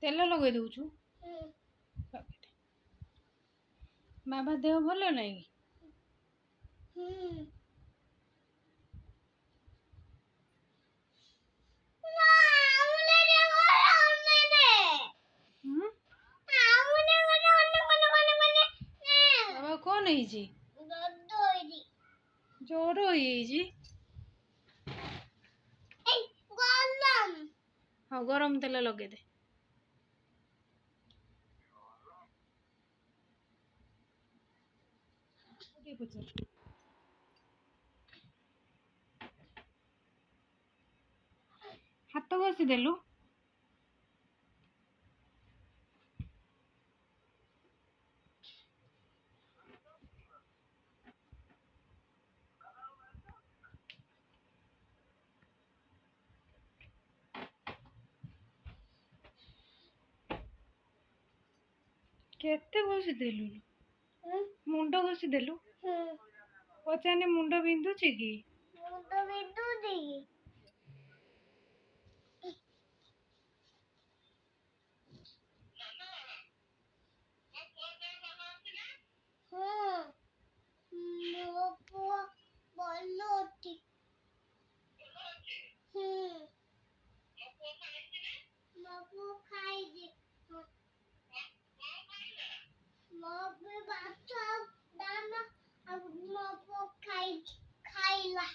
ତେଲ ଲଗେଇ ଦଉଛୁ। ବାବା ଦେହ ଭଲ ନାହିଁ କି? ବାବା କଣ ହେଇଛି? ଜର ହେଇଯାଇଛି। ହଉ ଗରମ ତେଲ ଲଗେଇଦେ। ହାତ ଘଷି ଦେଲୁ। କେତେ ଘଷି ଦେଲୁ? ମୁଣ୍ଡ ଘଷି ଦେଲୁ। ପଚାରିନି ମୁଣ୍ଡ ବିନ୍ଧୁଛି କି? ମୁଣ୍ଡ ବିନ୍ଧୁଛି। ମୋ ପୁଅ ଭଲ ଅଛି। ମୋ ପୁଅ ଖାଇଛି। ମୋ ଭାତ ଡାଲମା ଆଉ ମୋ ପୁଅ ଖାଇଲା।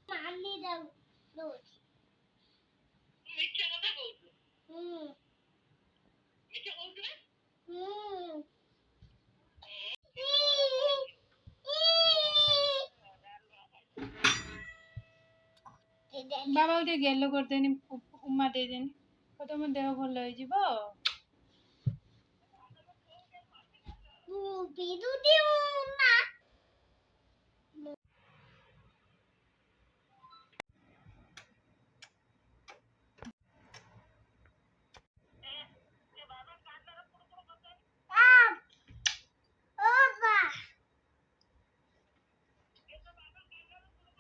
ମାନି ଦଉଛି। ମିଛ କଥା କହୁଛୁ। ମିଛ କହୁଛୁ ନା? ବାବା ଟିକେ ଗେଲ କରିଦେନି, ଉମା ଦେଇଦେନି, ତମ ଦେହ ଭଲ ହେଇଯିବ।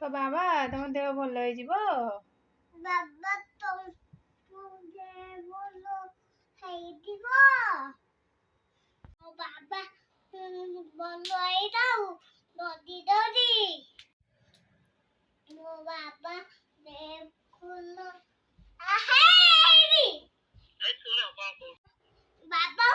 ତ ବାବା ତମ ଦେହ ଭଲ ହେଇଯିବ। ବାବା ତମ ଦେହ ଭଲ ହେଇଯିବ। ବାବା ଭଲ ହେଇଯାଉ। ଦଦି ମୋ ବାବା ଦେଖୁନ ବାବା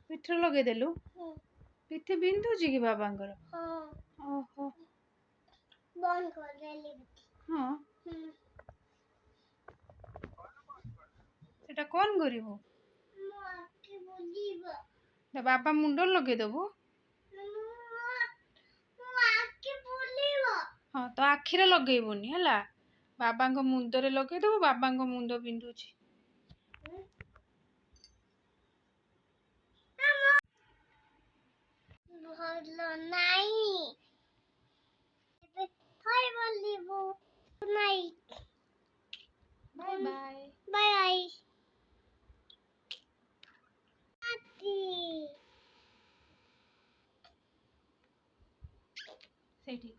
ପିଠ ଲଗେଇଦେଲୁ। ପିଠି ବିନ୍ଧୁଛି କି ବାବାଙ୍କର? ଓହୋ ବନ୍ଦ କରିଦେଲି। ହଁ ସେଟା କଣ କରିବୁ? ବାବା ମୁଣ୍ଡ ଲଗେଇଦବୁ। ହଁ ତ ଆଖିରେ ଲଗେଇବୁନି ହେଲା। ବାବାଙ୍କ ମୁଣ୍ଡରେ ଲଗେଇଦବୁ। ବାବାଙ୍କ ମୁଣ୍ଡ ବିନ୍ଧୁଛି। ଭଲ ନାଇଁ। Bye bye. ବାଏ ସେଇଠି